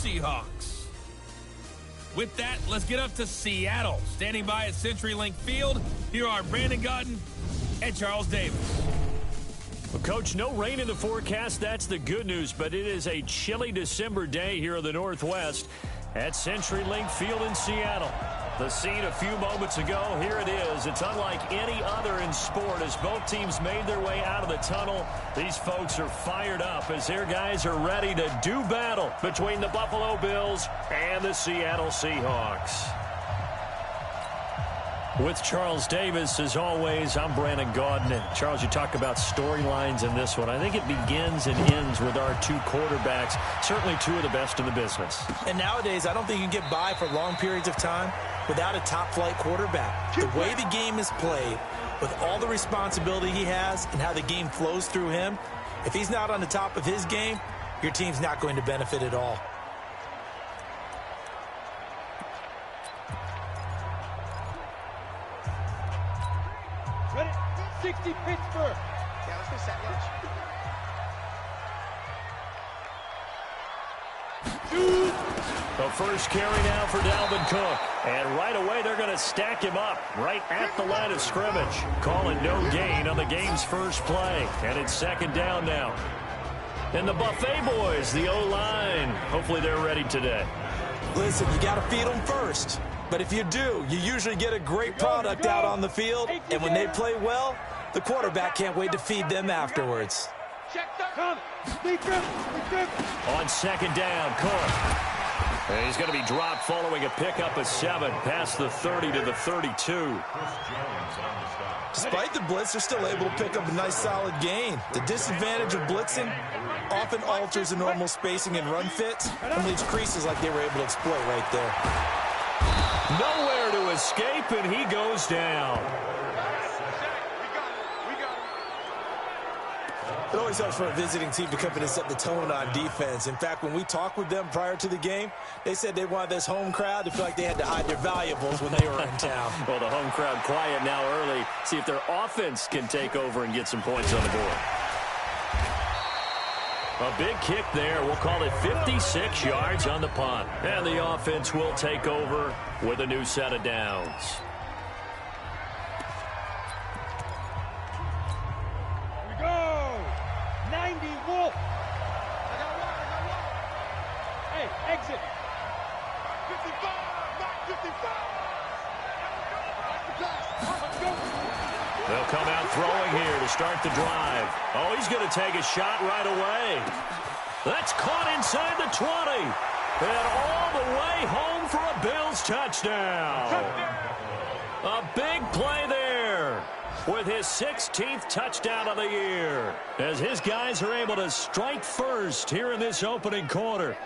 Seahawks. With that, let's get up to Seattle. Standing by at CenturyLink Field, here are Brandon Gaudin and Charles Davis. Well, Coach, no rain in the forecast. That's the good news, but it is a chilly December day here in the Northwest at CenturyLink Field in Seattle. The scene a few moments ago, here it is. It's unlike any other in sport as both teams made their way out of the tunnel. These folks are fired up as their guys are ready to do battle between the Buffalo Bills and the Seattle Seahawks. With Charles Davis, as always, I'm Brandon Gaudin. And Charles, you talk about storylines in this one. I think it begins and ends with our two quarterbacks, certainly two of the best in the business. And nowadays, I don't think you can get by for long periods of time without a top-flight quarterback. The way the game is played, with all the responsibility he has and how the game flows through him, if he's not on the top of his game, your team's not going to benefit at all. Ready? 60 Pittsburgh. Yeah, let's go set lunch. The first carry now for Dalvin Cook. And right away, they're going to stack him up right at the line of scrimmage. Calling no gain on the game's first play. And it's second down now. And the Buffet boys, the O-line, hopefully they're ready today. Listen, you got to feed them first. But if you do, you usually get a great product out on the field. And when they play well, the quarterback can't wait to feed them afterwards. On second down, Cook. And he's going to be dropped following a pickup of 7 past the 30 to the 32. Despite the blitz, they're still able to pick up a nice solid gain. The disadvantage of blitzing often alters the normal spacing and run fits and leaves creases like they were able to exploit right there. Nowhere to escape, and he goes down. It always helps for a visiting team to come in and set the tone on defense. In fact, when we talked with them prior to the game, they said they wanted this home crowd to feel like they had to hide their valuables when they were in town. Well, the home crowd quiet now early. See if their offense can take over and get some points on the board. A big kick there. We'll call it 56 yards on the punt. And the offense will take over with a new set of downs. Exit. 55, not 55. They'll come out throwing here to start the drive. Oh, he's going to take a shot right away. That's caught inside the 20. And all the way home for a Bills touchdown. A big play there with his 16th touchdown of the year, as his guys are able to strike first here in this opening quarter.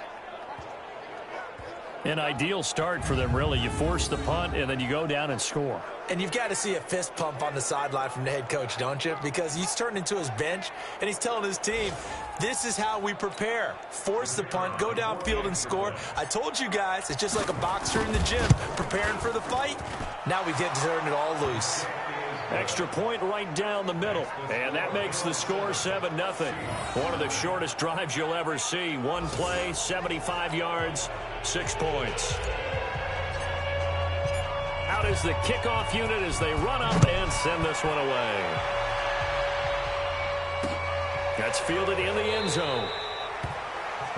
An ideal start for them, really. You force the punt, and then you go down and score. And you've got to see a fist pump on the sideline from the head coach, don't you? Because he's turned into his bench, and he's telling his team, this is how we prepare. Force the punt, go downfield and score. I told you guys, it's just like a boxer in the gym, preparing for the fight. Now we get to turn it all loose. Extra point right down the middle, and that makes the score 7-0. One of the shortest drives you'll ever see. One play, 75 yards, 6 points. Out is the kickoff unit as they run up and send this one away. That's fielded in the end zone.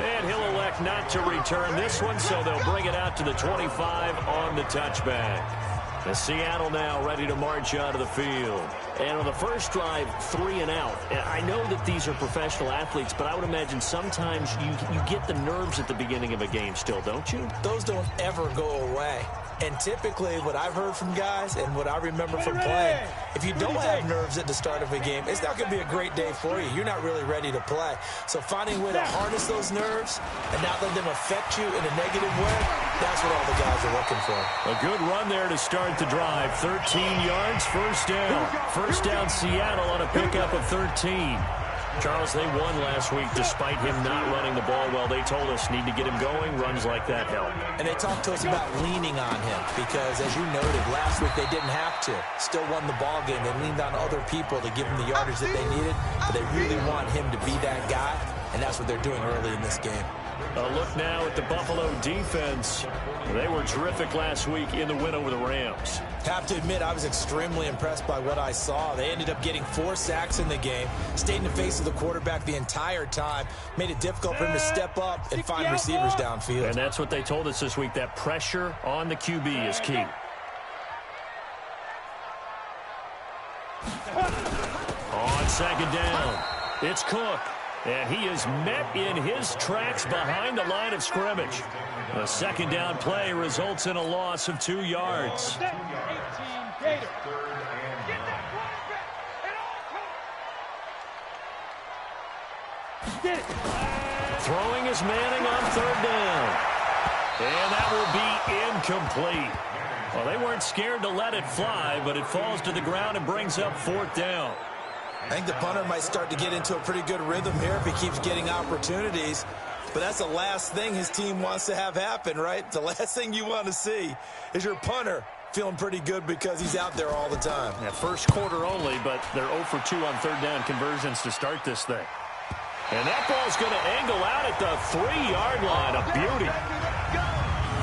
And he'll elect not to return this one, so they'll bring it out to the 25 on the touchback. The Seattle now ready to march out of the field. And on the first drive, 3 and out. I know that these are professional athletes, but I would imagine sometimes you get the nerves at the beginning of a game still, don't you? Those don't ever go away. And typically, what I've heard from guys and what I remember from playing, if you don't have nerves at the start of a game, it's not going to be a great day for you. You're not really ready to play. So finding a way to harness those nerves and not let them affect you in a negative way, that's what all the guys are looking for. A good run there to start the drive. 13 yards, first down. First down, Seattle on a pickup of 13. Charles, they won last week despite him not running the ball well. They told us need to get him going. Runs like that help. And they talked to us about leaning on him because, as you noted, last week they didn't have to. Still won the ball game. They leaned on other people to give him the yardage that they needed, but they really want him to be that guy, and that's what they're doing early in this game. A look now at the Buffalo defense. They were terrific last week in the win over the Rams. Have to admit, I was extremely impressed by what I saw. They ended up getting 4 sacks in the game, stayed in the face of the quarterback the entire time, made it difficult for him to step up and find receivers downfield. And that's what they told us this week, that pressure on the QB is key. On second down, it's Cook. And he is met in his tracks behind the line of scrimmage. A second down play results in a loss of 2 yards. Throwing is Manning on third down. And that will be incomplete. Well, they weren't scared to let it fly, but it falls to the ground and brings up fourth down. I think the punter might start to get into a pretty good rhythm here if he keeps getting opportunities. But that's the last thing his team wants to have happen, right? The last thing you want to see is your punter feeling pretty good because he's out there all the time. Yeah, first quarter only, but they're 0 for 2 on third down conversions to start this thing. And that ball's going to angle out at the 3-yard line. A beauty.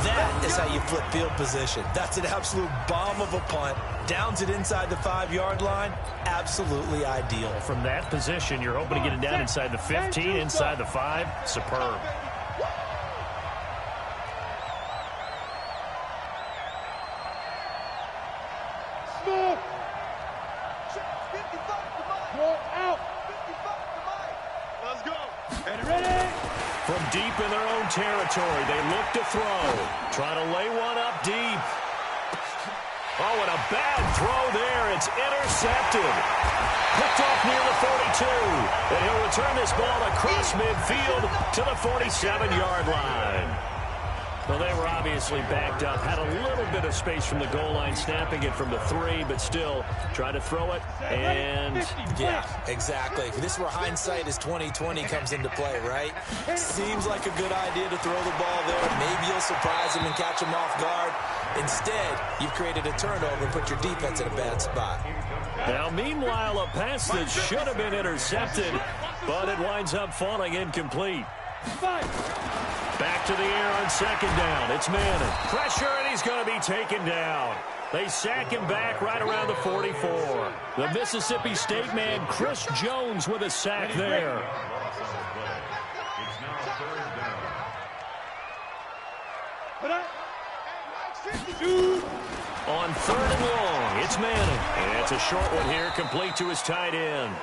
That is how you flip field position. That's an absolute bomb of a punt. Downs it inside the 5-yard line. Absolutely ideal. From that position, you're hoping to get it down inside the 15, inside the 5. Superb. Smith. Ball out. Let's go. Ready. From deep in their own territory, they look to throw. Trying to lay one up deep. Oh, and a bad throw there. It's intercepted. Picked off near the 42. And he'll return this ball across midfield to the 47-yard line. Well, they were obviously backed up. Had a little bit of space from the goal line, snapping it from the 3, but still try to throw it. And yeah, exactly. This is where hindsight is 20/20 comes into play, right? Seems like a good idea to throw the ball there. Maybe you'll surprise him and catch him off guard. Instead, you've created a turnover and put your defense in a bad spot. Now, meanwhile, a pass that should have been intercepted, but it winds up falling incomplete. Back to the air on second down. It's Manning. Pressure, and he's going to be taken down. They sack him back right around the 44. The Mississippi State man, Chris Jones, with a sack there. On third and long, it's Manning. And it's a short one here, complete to his tight end.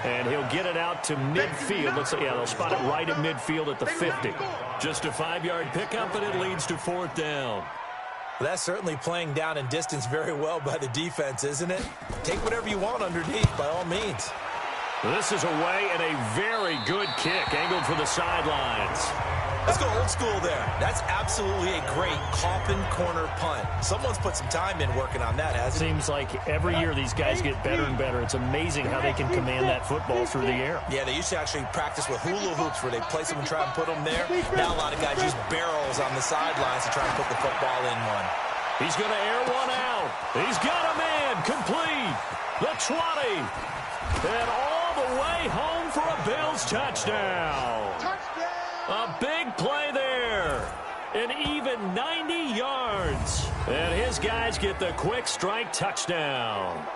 And he'll get it out to midfield. Looks like, yeah, they'll spot it right at midfield at the 50. Just a 5-yard pickup, and it leads to fourth down. Well, that's certainly playing down in distance very well by the defense, isn't it? Take whatever you want underneath, by all means. This is away and a very good kick, angled for the sidelines. Let's go old school there. That's absolutely a great coffin corner punt. Someone's put some time in working on that, hasn't it? Seems like every year these guys get better and better. It's amazing how they can command that football through the air. Yeah, they used to actually practice with hula hoops where they place them and try and put them there. Now a lot of guys use barrels on the sidelines to try and put the football in one. He's going to air one out. He's got a man complete. The 20. And all the way home for a Bills touchdown. A big play there. An even 90 yards. And his guys get the quick strike touchdown.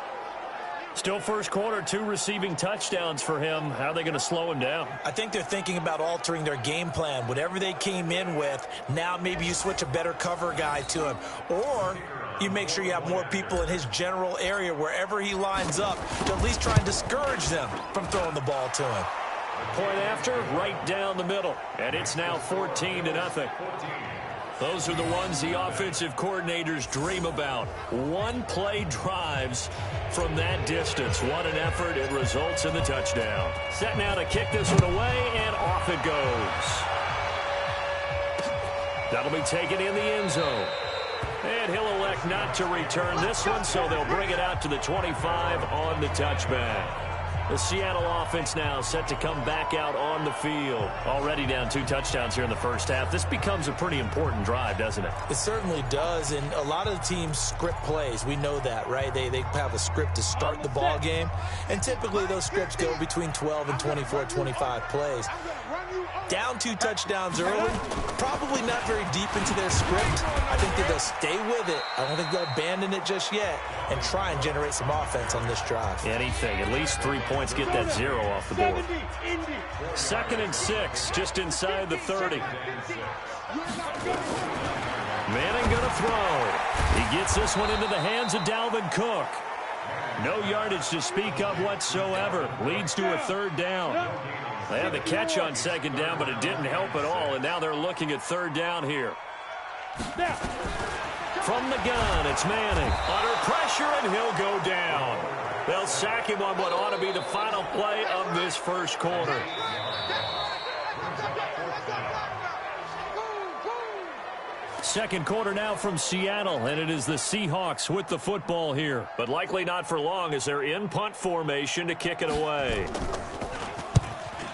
Still first quarter, 2 receiving touchdowns for him. How are they going to slow him down? I think they're thinking about altering their game plan. Whatever they came in with, now maybe you switch a better cover guy to him. Or you make sure you have more people in his general area wherever he lines up to at least try and discourage them from throwing the ball to him. Point after, right down the middle. And it's now 14-0. Those are the ones the offensive coordinators dream about. One-play drives from that distance. What an effort. It results in the touchdown. Set now to kick this one away, and off it goes. That'll be taken in the end zone. And he'll elect not to return this one, so they'll bring it out to the 25 on the touchback. The Seattle offense now set to come back out on the field. Already down 2 touchdowns here in the first half. This becomes a pretty important drive, doesn't it? It certainly does, and a lot of the teams script plays. We know that, right? They have a script to start the ball game, and typically those scripts go between 12 and 24, 25 plays. Down 2 touchdowns early, probably not very deep into their script. I think that they'll stay with it. I don't think they'll abandon it just yet and try and generate some offense on this drive. Anything. At least 3 points, get that 0 off the board. 2nd and 6, just inside the 30. Manning going to throw. He gets this one into the hands of Dalvin Cook. No yardage to speak of whatsoever. Leads to a 3rd down. They had the catch on 2nd down, but it didn't help at all, and now they're looking at 3rd down here. From the gun, it's Manning. Under pressure, and he'll go down. They'll sack him on what ought to be the final play of this first quarter. Second quarter now from Seattle, and it is the Seahawks with the football here. But likely not for long as they're in punt formation to kick it away.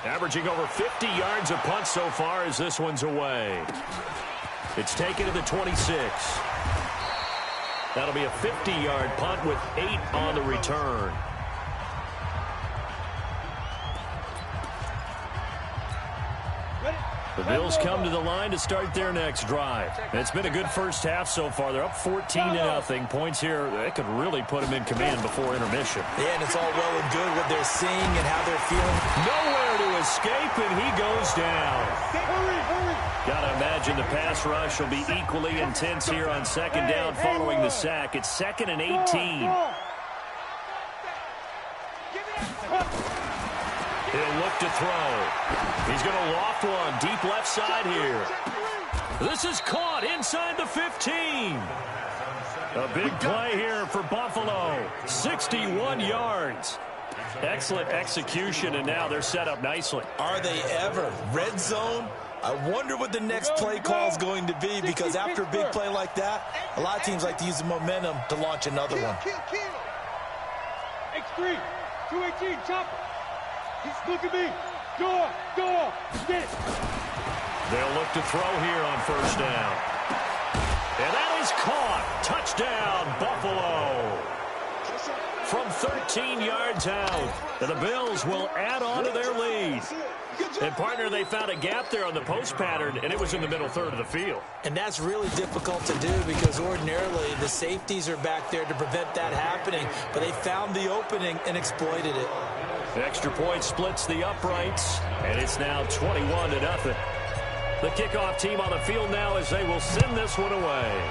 Averaging over 50 yards of punt so far as this one's away. It's taken to the 26. That'll be a 50-yard punt with 8 on the return. The Bills come to the line to start their next drive. It's been a good first half so far. They're up 14-0. Points here, that could really put them in command before intermission. Yeah, and it's all well and good what they're seeing and how they're feeling. Nowhere to escape, and he goes down. Gotta imagine the pass rush will be equally intense here on 2nd down following the sack. It's 2nd and 18. He'll look to throw. He's going to loft one deep left side here. This is caught inside the 15. A big play here for Buffalo. 61 yards. Excellent execution, and now they're set up nicely. Are they ever? Red zone? I wonder what the next play call is going to be, because after a big play like that, a lot of teams like to use the momentum to launch another one. X3, 218, chopper. Look at me. Go up, get it. They'll look to throw here on 1st down. And that is caught. Touchdown, Buffalo. From 13 yards out, the Bills will add on to their lead. And, partner, they found a gap there on the post pattern, and it was in the middle 3rd of the field. And that's really difficult to do because ordinarily the safeties are back there to prevent that happening. But they found the opening and exploited it. Extra point splits the uprights, and it's now 21-0. The kickoff team on the field now as they will send this one away.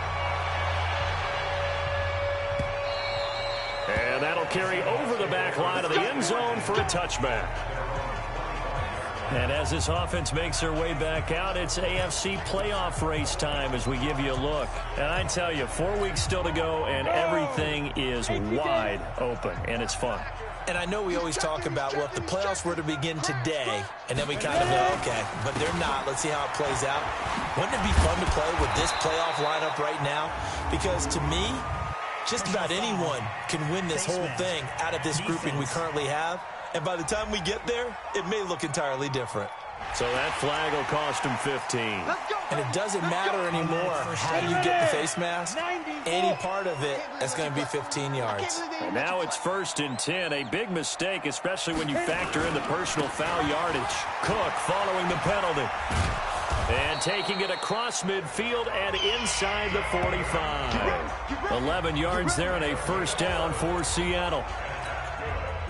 And that'll carry over the back line of the end zone for a touchback. And as this offense makes their way back out, it's AFC playoff race time as we give you a look. And I tell you, 4 weeks still to go, and everything is wide open, and it's fun. And I know we always talk about, well, if the playoffs were to begin today, and then we kind of go, okay, but they're not. Let's see how it plays out. Wouldn't it be fun to play with this playoff lineup right now? Because to me, just about anyone can win this whole thing out of this grouping we currently have. And by the time we get there, it may look entirely different. So that flag will cost him 15. And it doesn't matter anymore how you get the face mask. Any part of it, that's going to be 15 yards. And now it's 1st and 10. A big mistake, especially when you factor in the personal foul yardage. Cook following the penalty. And taking it across midfield and inside the 45. 11 yards there and a 1st down for Seattle.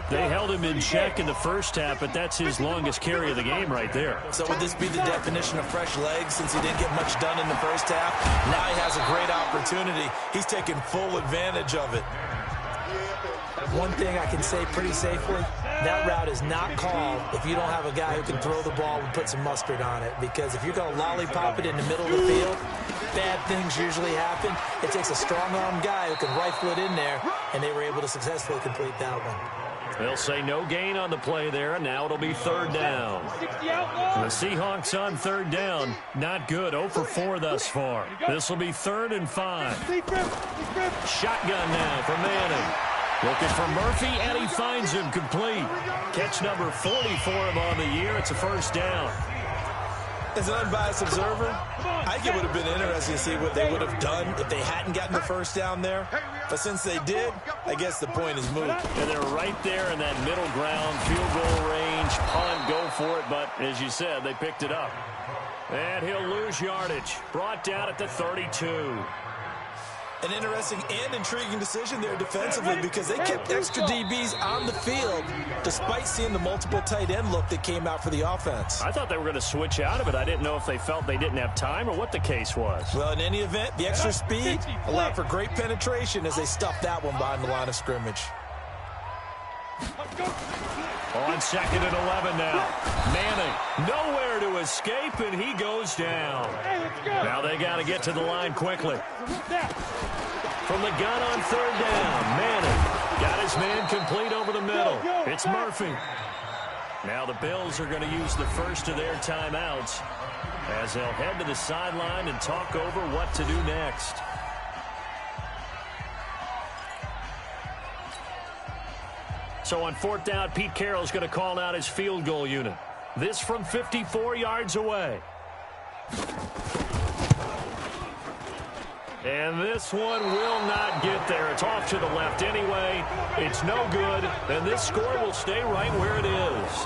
They held him in check in the first half, but that's his longest carry of the game right there. So would this be the definition of fresh legs since he didn't get much done in the first half? Now he has a great opportunity. He's taking full advantage of it. One thing I can say pretty safely, that route is not called if you don't have a guy who can throw the ball and put some mustard on it. Because if you're going to lollipop it in the middle of the field, bad things usually happen. It takes a strong-arm guy who can rifle it in there, and they were able to successfully complete that one. They'll say no gain on the play there, and now it'll be 3rd down. The Seahawks on 3rd down. Not good. 0 for 4 thus far. This will be 3rd and 5. Shotgun now for Manning. Looking for Murphy, and he finds him complete. Catch number 40 for him on the year. It's a 1st down. As an unbiased observer, I think it would have been interesting to see what they would have done if they hadn't gotten the 1st down there. But since they did, I guess the point is moot. And they're right there in that middle ground field goal range. range punt, go for it, but as you said, they picked it up. And he'll lose yardage. Brought down at the 32. An interesting and intriguing decision there defensively because they kept extra DBs on the field despite seeing the multiple tight end look that came out for the offense. I thought they were going to switch out of it. I didn't know if they felt they didn't have time or what the case was. Well, in any event, the extra speed allowed for great penetration as they stuffed that one behind the line of scrimmage. On 2nd and 11 now. Manning nowhere to escape, and he goes down. Now they got to get to the line quickly. From the gun on 3rd down, Manning got his man complete over the middle. It's Murphy. Now the Bills are going to use the first of their timeouts as they'll head to the sideline and talk over what to do next. So on 4th down, Pete Carroll's going to call out his field goal unit. This from 54 yards away. And this one will not get there. It's off to the left anyway. It's no good. And this score will stay right where it is.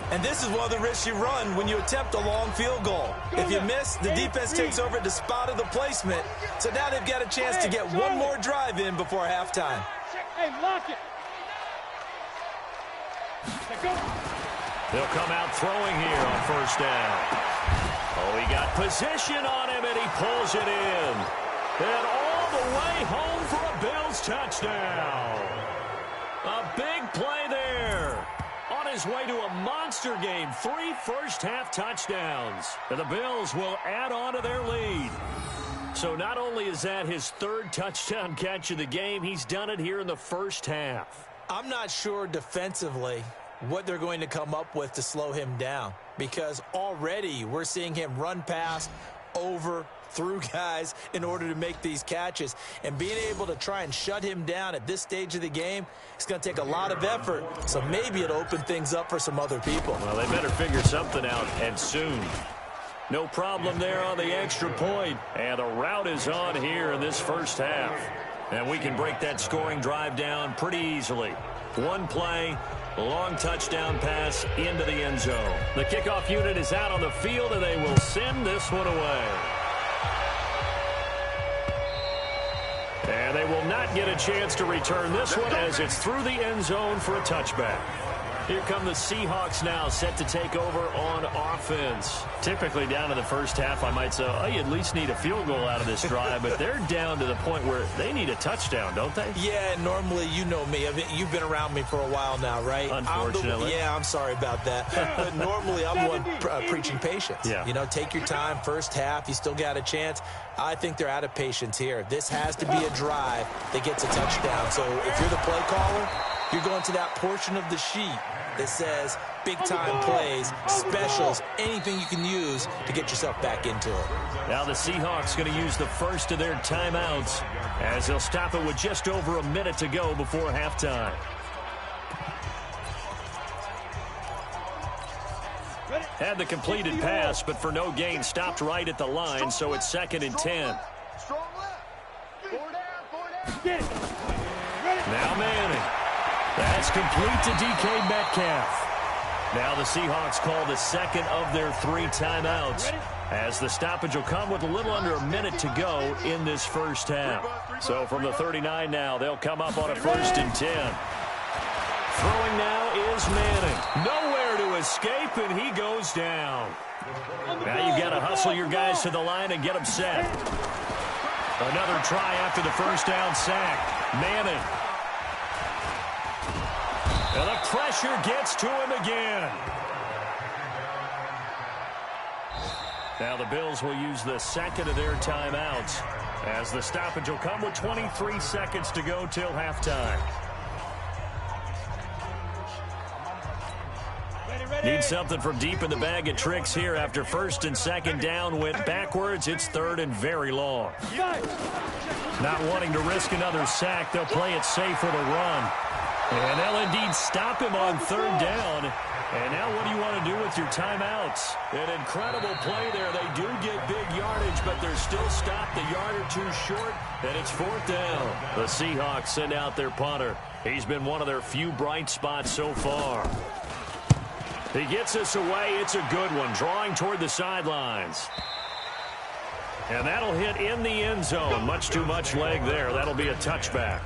And this is one of the risks you run when you attempt a long field goal. If you miss, the defense takes over at the spot of the placement. So now they've got a chance to get one more drive in before halftime. Hey, lock it. They'll come out throwing here on 1st down. Oh, he got position on him, and he pulls it in. And all the way home for a Bills touchdown. A big play there. On his way to a monster game, 3 first-half touchdowns. And the Bills will add on to their lead. So not only is that his 3rd touchdown catch of the game, he's done it here in the first half. I'm not sure defensively what they're going to come up with to slow him down because already we're seeing him run past, over, through guys in order to make these catches. And being able to try and shut him down at this stage of the game, it's going to take a lot of effort. So maybe it'll open things up for some other people. Well, they better figure something out, and soon. No problem there on the extra point. And the route is on here in this first half. And we can break that scoring drive down pretty easily. One play, long touchdown pass into the end zone. The kickoff unit is out on the field, and they will send this one away. And they will not get a chance to return this one as it's through the end zone for a touchback. Here come the Seahawks now, set to take over on offense. Typically down in the first half, I might say, oh, you at least need a field goal out of this drive, but they're down to the point where they need a touchdown, don't they? Yeah, normally, you know me. I mean, you've been around me for a while now, right? Unfortunately. I'm sorry about that. But normally, I'm the one preaching patience. Yeah. You know, take your time, first half, you still got a chance. I think they're out of patience here. This has to be a drive that gets a touchdown. So if you're the play caller, you're going to that portion of the sheet that says big-time plays, specials, anything you can use to get yourself back into it. Now the Seahawks going to use the first of their timeouts as they'll stop it with just over a minute to go before halftime. Had the completed pass, but for no gain, stopped right at the line, so it's 2nd and 10. Now Manning. That's complete to DK Metcalf. Now the Seahawks call the second of their 3 timeouts as the stoppage will come with a little under a minute to go in this first half. So from the 39 now, they'll come up on a 1st and 10. Throwing now is Manning. Nowhere to escape, and he goes down. Now you've got to hustle your guys to the line and get them set. Another try after the first down sack. Manning. And the pressure gets to him again. Now the Bills will use the second of their timeouts as the stoppage will come with 23 seconds to go till halftime. Need something from deep in the bag of tricks here after 1st and 2nd down went backwards. It's 3rd and very long. Not wanting to risk another sack, they'll play it safe with a run. And they'll indeed stop him on 3rd down. And now what do you want to do with your timeouts? An incredible play there. They do get big yardage, but they're still stopped a yard or 2 short, and it's 4th down. The Seahawks send out their punter. He's been one of their few bright spots so far. He gets us away. It's a good one, drawing toward the sidelines. And that'll hit in the end zone. Much too much leg there. That'll be a touchback.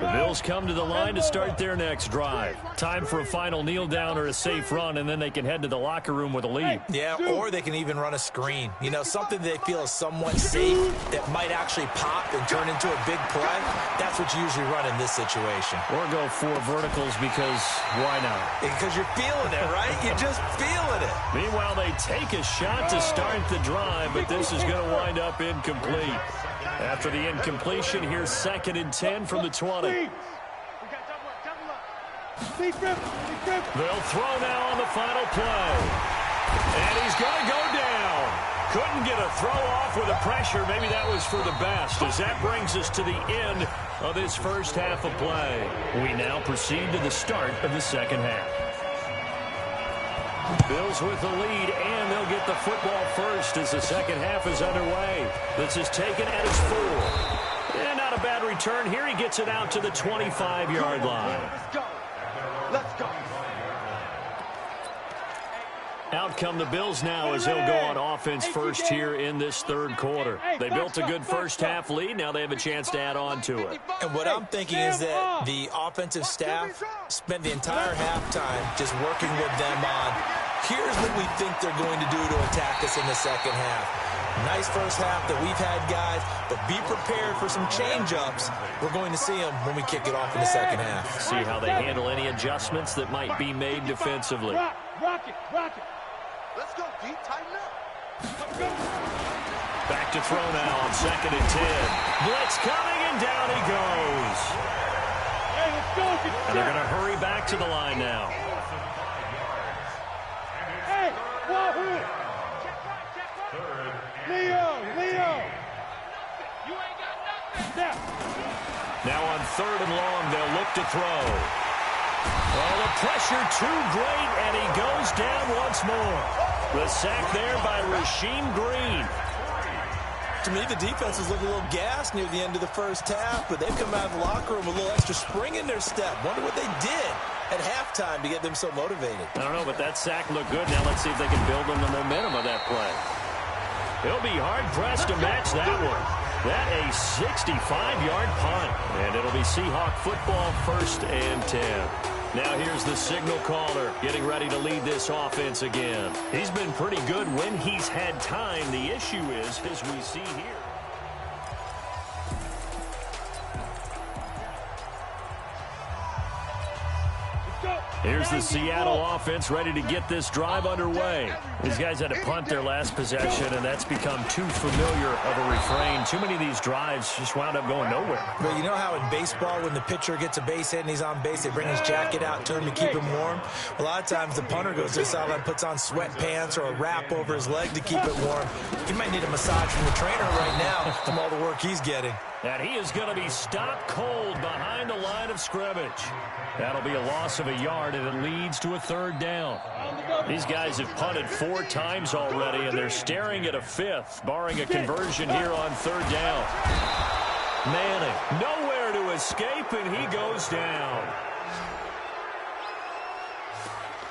The Bills come to the line to start their next drive. Time for a final kneel down or a safe run, and then they can head to the locker room with a lead. Yeah, or they can even run a screen. You know, something they feel is somewhat safe that might actually pop and turn into a big play. That's what you usually run in this situation. Or go 4 verticals because why not? Because you're feeling it, right? You're just feeling it. Meanwhile, they take a shot to start the drive, but this is going to wind up incomplete. After the incompletion, here's 2nd and 10 from the 20. They'll throw now on the final play. And he's going to go down. Couldn't get a throw off with the pressure. Maybe that was for the best, as that brings us to the end of this first half of play. We now proceed to the start of the second half. Bills with the lead, and they'll get the football first as the second half is underway. This is taken at his 4. And not a bad return here. He gets it out to the 25-yard line. Let's go. Let's go. Out come the Bills now as they'll go on offense first here in this third quarter. They built a good first half lead. Now they have a chance to add on to it. And what I'm thinking is that the offensive staff spent the entire halftime just working with them on, here's what we think they're going to do to attack us in the second half. Nice first half that we've had, guys, but be prepared for some change-ups. We're going to see them when we kick it off in the second half. See how they handle any adjustments that might be made defensively. Rock it. Let's go, D. Tighten up. Back to throw now on 2nd and 10. Blitz coming, and down he goes. Hey, let's go. And they're going to hurry back to the line now. Hey, Wahoo. Leo. You ain't got nothing. Now on 3rd and long, they'll look to throw. Oh, the pressure too great, and he goes down once more. The sack there by Rasheem Green. To me, the defense was looking a little gassed near the end of the first half, but they've come out of the locker room with a little extra spring in their step. Wonder what they did at halftime to get them so motivated. I don't know, but that sack looked good. Now let's see if they can build on the momentum of that play. He'll be hard-pressed to match that one. That a 65-yard punt. And it'll be Seahawk football 1st and 10. Now here's the signal caller getting ready to lead this offense again. He's been pretty good when he's had time. The issue is, as we see here, here's the Seattle offense ready to get this drive underway. These guys had to punt their last possession, and that's become too familiar of a refrain. Too many of these drives just wound up going nowhere. But you know how in baseball, when the pitcher gets a base hit and he's on base, they bring his jacket out to him to keep him warm? A lot of times the punter goes to the sideline, puts on sweatpants or a wrap over his leg to keep it warm. He might need a massage from the trainer right now from all the work he's getting. And he is going to be stopped cold behind the line of scrimmage. That'll be a loss of a yard, and it leads to a 3rd down. These guys have punted 4 times already, and they're staring at a 5th, barring a conversion here on 3rd down. Manning, nowhere to escape, and he goes down.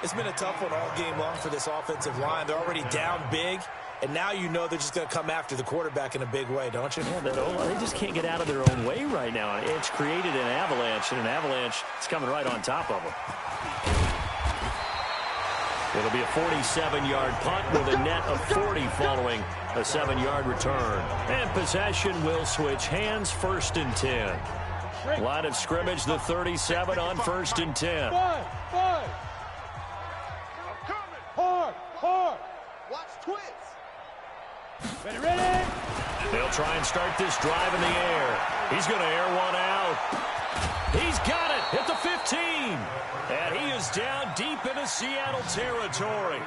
It's been a tough one all game long for this offensive line. They're already down big, and now you know they're just going to come after the quarterback in a big way, don't you? Yeah, they just can't get out of their own way right now. It's created an avalanche, and an avalanche is coming right on top of them. It'll be a 47-yard punt with a net of 40 following a 7-yard return. And possession will switch hands, 1st and 10. Line of scrimmage, the 37 on 1st and 10. Five. Hard. Watch twins. Ready. They'll try and start this drive in the air. He's going to air one out. He's got it at the 15. And he is down deep into Seattle territory.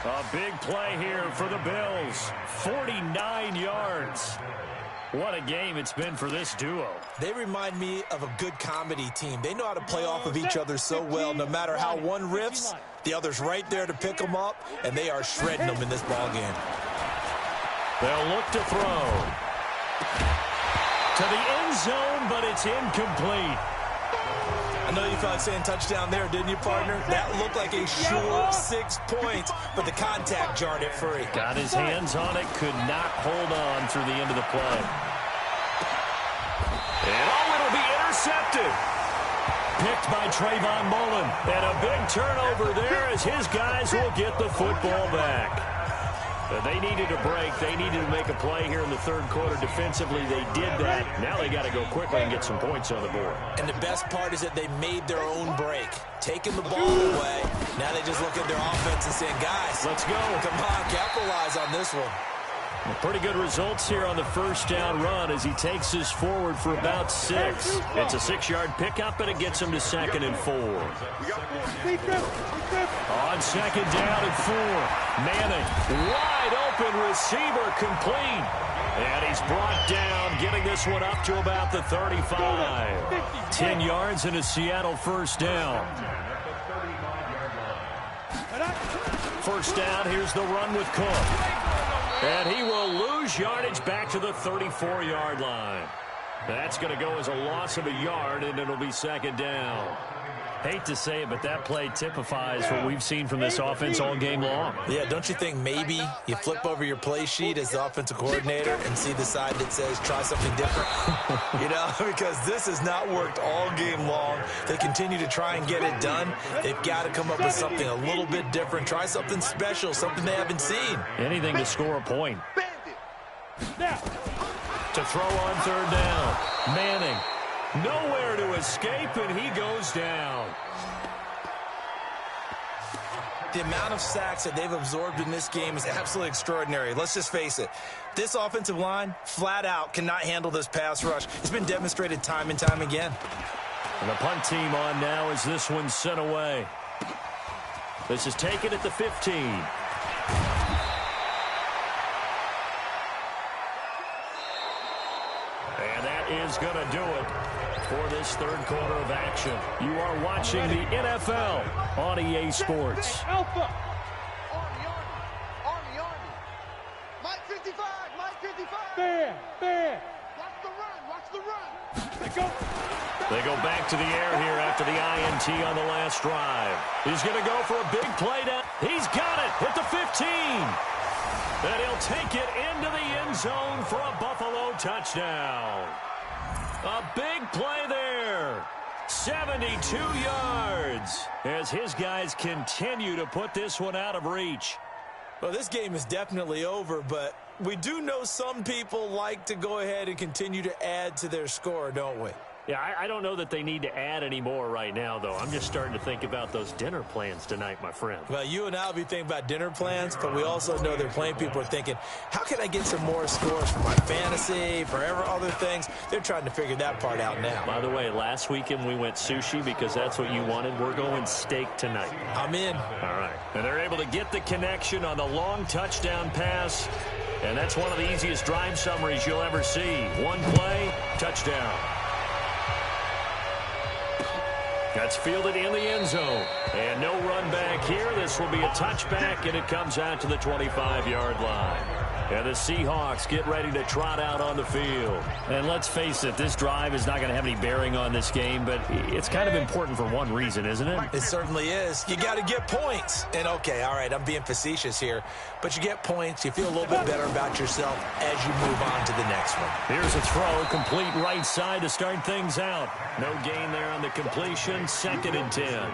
A big play here for the Bills. 49 yards. What a game it's been for this duo. They remind me of a good comedy team. They know how to play off of each other so well. No matter how one riffs, the other's right there to pick them up, and they are shredding them in this ball game. They'll look to throw. To the end zone, but it's incomplete. I know you felt like saying touchdown there, didn't you, partner? That looked like a sure 6 points, but the contact jarred it free. Got his hands on it, could not hold on through the end of the play. And it'll be intercepted. Picked by Trayvon Mullen. And a big turnover there as his guys will get the football back. They needed a break. They needed to make a play here in the third quarter. Defensively, they did that. Now they got to go quickly and get some points on the board. And the best part is that they made their own break. Taking the ball away. Now they just look at their offense and saying, guys, let's go. Come on, capitalize on this one. Pretty good results here on the first down run as he takes us forward for about 6. It's a 6-yard pickup, and it gets him to 2nd and 4. On 2nd down and 4. Manning, wide open receiver, complete. And he's brought down, getting this one up to about the 35. 10 yards and a Seattle first down. First down, here's the run with Cook. And he will lose yardage back to the 34-yard line. That's going to go as a loss of a yard, and it'll be 2nd down. Hate to say it, but that play typifies what we've seen from this offense all game long. Yeah, don't you think maybe you flip over your play sheet as the offensive coordinator and see the side that says try something different? You know, because this has not worked all game long. They continue to try and get it done. They've got to come up with something a little bit different. Try something special, something they haven't seen. Anything to score a point. To throw on 3rd down. Manning. Nowhere to escape, and he goes down. The amount of sacks that they've absorbed in this game is absolutely extraordinary. Let's just face it. This offensive line, flat out, cannot handle this pass rush. It's been demonstrated time and time again. And the punt team on now as this one's sent away. This is taken at the 15. And that is going to do it for this third quarter of action. You are watching the NFL on EA Sports. Alpha. Army. Mike 55. Fair. Watch the run. Go. They go back to the air here after the INT on the last drive. He's going to go for a big play down. He's got it at the 15. And he'll take it into the end zone for a Buffalo touchdown. A big play there. 72 yards as his guys continue to put this one out of reach. Well, this game is definitely over, but we do know some people like to go ahead and continue to add to their score, don't we? Yeah, I don't know that they need to add any more right now, though. I'm just starting to think about those dinner plans tonight, my friend. Well, you and I will be thinking about dinner plans, but we also know they're playing people are thinking, how can I get some more scores for my fantasy, for other things? They're trying to figure that part out now. By the way, last weekend we went sushi because that's what you wanted. We're going steak tonight. I'm in. All right. And they're able to get the connection on the long touchdown pass, and that's one of the easiest drive summaries you'll ever see. One play, touchdown. That's fielded in the end zone. And no run back here. This will be a touchback, and it comes out to the 25-yard line. And the Seahawks get ready to trot out on the field. And let's face it, this drive is not going to have any bearing on this game, but it's kind of important for one reason, isn't it? It certainly is. You got to get points. And, okay, all right, I'm being facetious here, but you get points. You feel a little bit better about yourself as you move on to the next one. Here's a throw, complete right side to start things out. No gain there on the completion, 2nd and 10.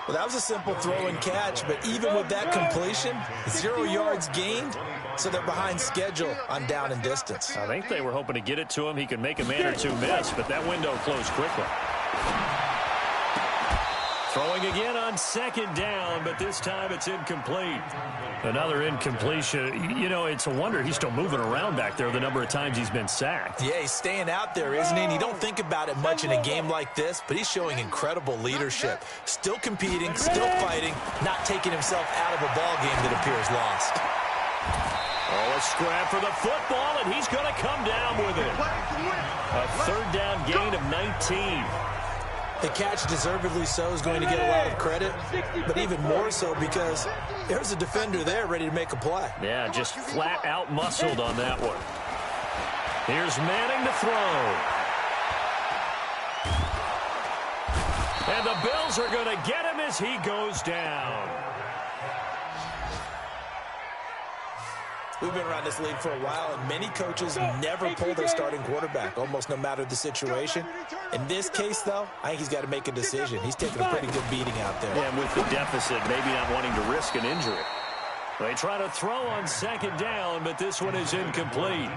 Well, that was a simple throw and catch, but even with that completion, 0 yards gained, so they're behind schedule on down and distance. I think they were hoping to get it to him. He could make a man or two miss, but that window closed quickly. Throwing again on 2nd down, but this time it's incomplete. Another incompletion. You know, it's a wonder he's still moving around back there the number of times he's been sacked. Yeah, he's staying out there, isn't he? And you don't think about it much in a game like this, but he's showing incredible leadership. Still competing, still fighting, not taking himself out of a ball game that appears lost. Oh, a scrap for the football, and he's going to come down with it. A 3rd down gain of 19. The catch, deservedly so, is going to get a lot of credit, but even more so because there's a defender there ready to make a play. Yeah, just flat out muscled on that one. Here's Manning to throw. And the Bills are going to get him as he goes down. We've been around this league for a while, and many coaches never pull their starting quarterback, almost no matter the situation. In this case, though, I think he's got to make a decision. He's taking a pretty good beating out there. Yeah, and with the deficit, maybe not wanting to risk an injury. They try to throw on second down, but this one is incomplete.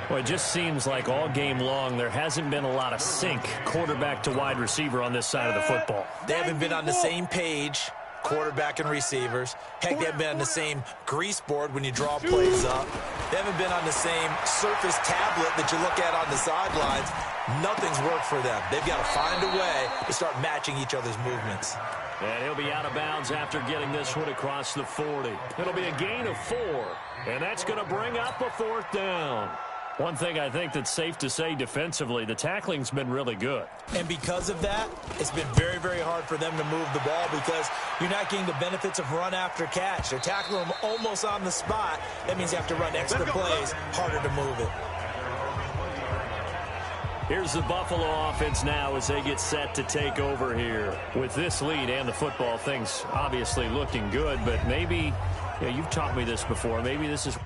Well, it just seems like all game long there hasn't been a lot of sync quarterback to wide receiver on this side of the football. They haven't been on the same page, quarterback and receivers. Heck, they haven't been on the same grease board when you draw plays up. They haven't been on the same surface tablet that you look at on the sidelines. Nothing's worked for them. They've got to find a way to start matching each other's movements. And he'll be out of bounds after getting this one across the 40. It'll be a gain of 4, and that's going to bring up a 4th down. One thing I think that's safe to say defensively, the tackling's been really good. And because of that, it's been very, very hard for them to move the ball because you're not getting the benefits of run after catch. They're tackling them almost on the spot. That means you have to run extra plays, harder to move it. Here's the Buffalo offense now as they get set to take over here. With this lead and the football, things obviously looking good, but maybe, you've taught me this before, maybe this is...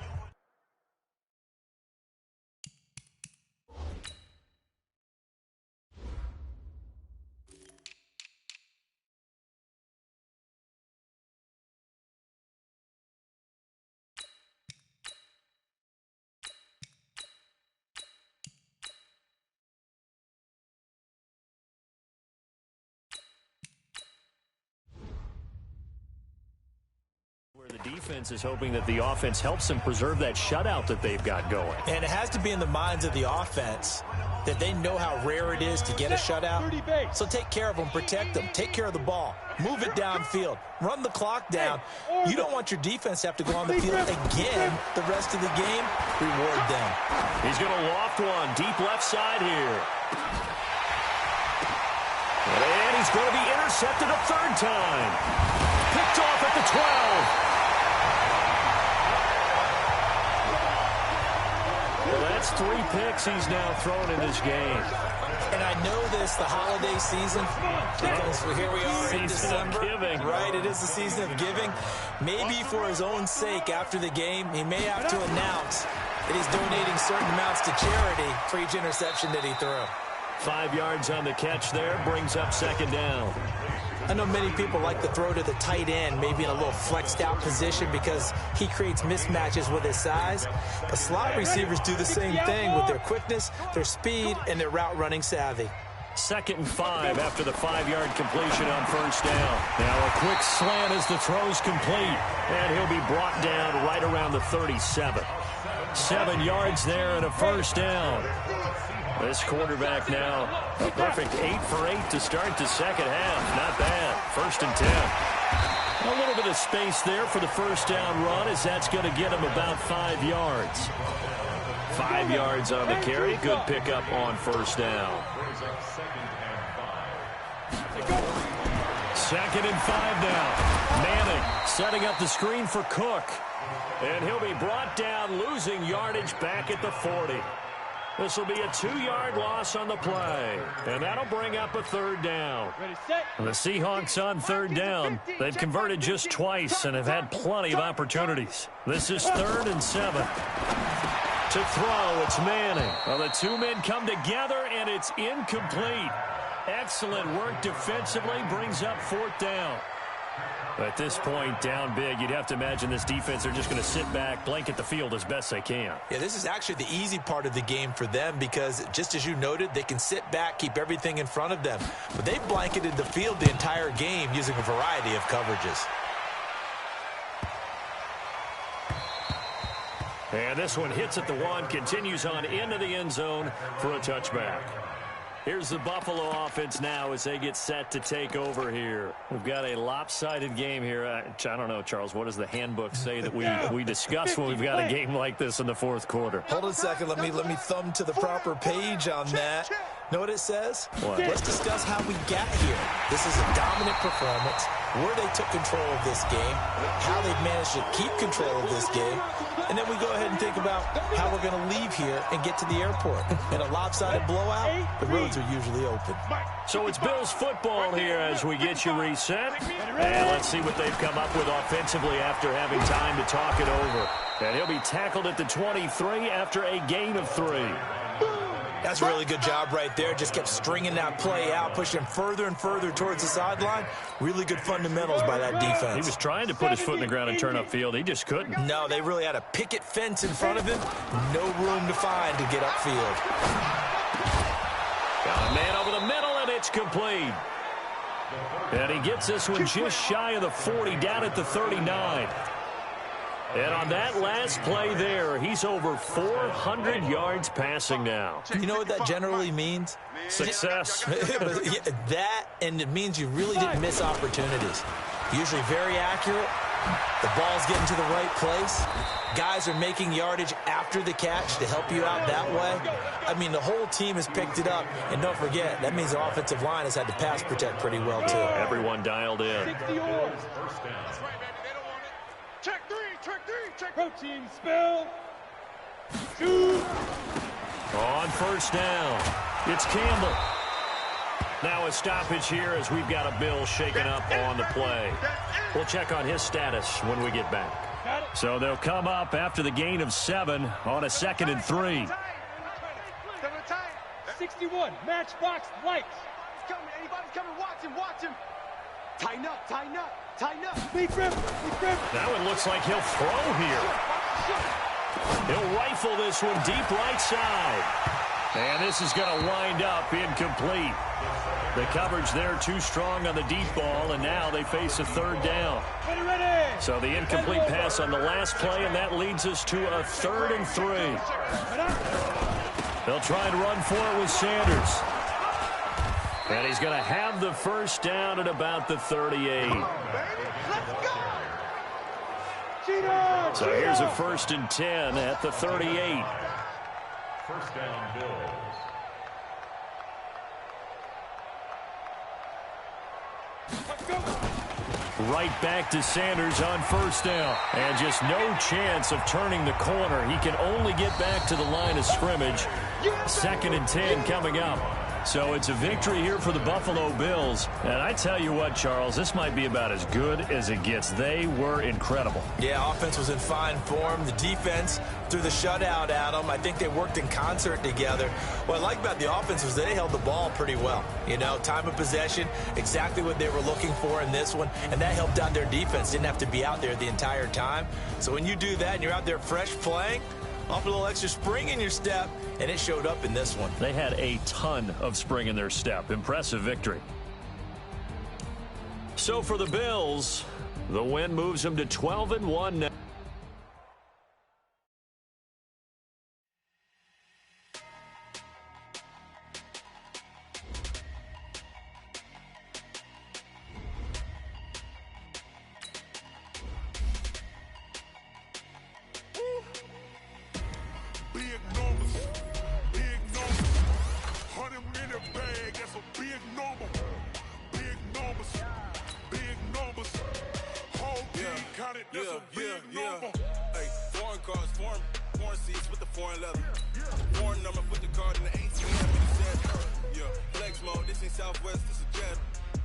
The defense is hoping that the offense helps them preserve that shutout that they've got going. And it has to be in the minds of the offense that they know how rare it is to get a shutout. So take care of them, protect them, take care of the ball, move it downfield, run the clock down. You don't want your defense to have to go on the field again the rest of the game. Reward them. He's going to loft one deep left side here. And he's going to be intercepted a 3rd time. Picked off at the 12. Well, that's 3 picks he's now thrown in this game. And I know this, the holiday season, because here we are in December. Giving. Right, it is the season of giving. Maybe for his own sake after the game, he may have to announce that he's donating certain amounts to charity for each interception that he threw. 5 yards on the catch there, brings up 2nd down. I know many people like to throw to the tight end, maybe in a little flexed out position because he creates mismatches with his size. But slot receivers do the same thing with their quickness, their speed, and their route running savvy. 2nd and 5 after the 5-yard completion on 1st down. Now a quick slant as the throw's complete, and he'll be brought down right around the 37. 7 yards there and a 1st down. This quarterback now a perfect 8 for 8 to start the 2nd half. Not bad. 1st and 10. A little bit of space there for the 1st down run as that's going to get him about 5 yards. 5 yards on the carry. Good pickup on 1st down. 2nd and 5 now. Manning setting up the screen for Cook. And he'll be brought down, losing yardage back at the 40. This will be a 2-yard loss on the play. And that'll bring up a 3rd down. The Seahawks on 3rd down. They've converted just twice and have had plenty of opportunities. This is 3rd and 7. To throw, it's Manning. Well, the 2 men come together, and it's incomplete. Excellent work defensively, brings up 4th down. At this point, down big, you'd have to imagine this defense are just going to sit back, blanket the field as best they can. Yeah, this is actually the easy part of the game for them because, just as you noted, they can sit back, keep everything in front of them. But they blanketed the field the entire game using a variety of coverages. And this one hits at the 1, continues on into the end zone for a touchback. Here's the Buffalo offense now as they get set to take over here. We've got a lopsided game here. I don't know, Charles, what does the handbook say that we discuss when we've got a game like this in the 4th quarter? Hold on a second. Let me thumb to the proper page on that. Know what it says? What? Let's discuss how we got here. This is a dominant performance, where they took control of this game, how they've managed to keep control of this game, and then we go ahead and think about how we're going to leave here and get to the airport. In a lopsided blowout, the roads are usually open. So it's Bills football here as we get you reset. And let's see what they've come up with offensively after having time to talk it over. And he'll be tackled at the 23 after a gain of 3. That's a really good job right there. Just kept stringing that play out, pushing further and further towards the sideline. Really good fundamentals by that defense. He was trying to put his foot in the ground and turn upfield. He just couldn't. No, they really had a picket fence in front of him. No room to find to get upfield. Got a man over the middle, and it's complete. And he gets this one just shy of the 40, down at the 39. And on that last play there, he's over 400 yards passing now. You know what that generally means? Success. That, and it means you really didn't miss opportunities. Usually very accurate. The ball's getting to the right place. Guys are making yardage after the catch to help you out that way. I mean, the whole team has picked it up. And don't forget, that means the offensive line has had to pass protect pretty well, too. Everyone dialed in. Check three, check. Protein spell. Shoot. On first down, it's Campbell. Now a stoppage here as we've got a Bill shaken up on the play. We'll check on his status when we get back. So they'll come up after the gain of 7 on a 2nd and 3. 61, matchbox lights. Anybody's coming, watch him. Tighten up. Lead grip. That one looks like he'll throw here. He'll rifle this one deep right side. And this is going to wind up incomplete. The coverage there too strong on the deep ball, and now they face a 3rd down. Ready. So the incomplete pass on the last play, and that leads us to a 3rd and 3. They'll try and run for it with Sanders. And he's going to have the first down at about the 38. So here's a 1st and 10 at the 38. First down, Bills. Right back to Sanders on first down. And just no chance of turning the corner. He can only get back to the line of scrimmage. 2nd and 10 coming up. So it's a victory here for the Buffalo Bills. And I tell you what, Charles, this might be about as good as it gets. They were incredible. Yeah, offense was in fine form. The defense threw the shutout at them. I think they worked in concert together. What I like about the offense was they held the ball pretty well. You know, time of possession, exactly what they were looking for in this one. And that helped out their defense. Didn't have to be out there the entire time. So when you do that and you're out there fresh playing, off a little extra spring in your step, and it showed up in this one. They had a ton of spring in their step. Impressive victory. So for the Bills, the win moves them to 12-1 now. Hey, foreign cars, foreign seats with the foreign leather. Foreign number, put the card in the 18. Yeah, flex mode, this ain't Southwest, this is jet.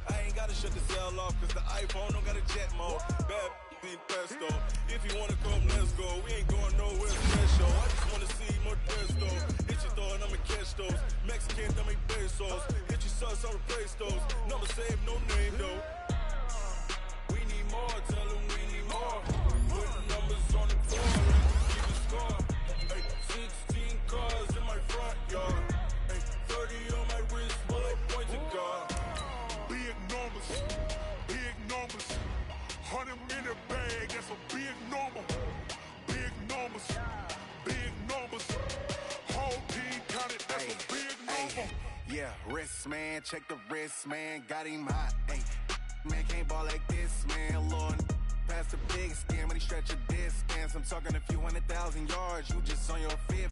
I ain't gotta shut the cell off, cause the iPhone don't got a jet mode. Bad be pesto. If you wanna come, let's go. We ain't going nowhere special. I just wanna see more pesto. Hit your door and I'ma catch those. Mexican, dummy pesos. Hit your sauce, I'll replace those. Number save, no name though. We need more, tell them we need more. Put numbers on the board, keep the score. Hey, 16 cars in my front yard. Hey, 30 on my wrist, bullet point to God. Big numbers, 100 in the bag, that's a big number. Big numbers, whole team counted, that's a big number. Yeah, wrist man, check the wrist man, got him hot. Ay, man can't ball like this, man. Lord, past the big scam when he stretch a distance. I'm talking a few 100,000 yards, you just on your fifth.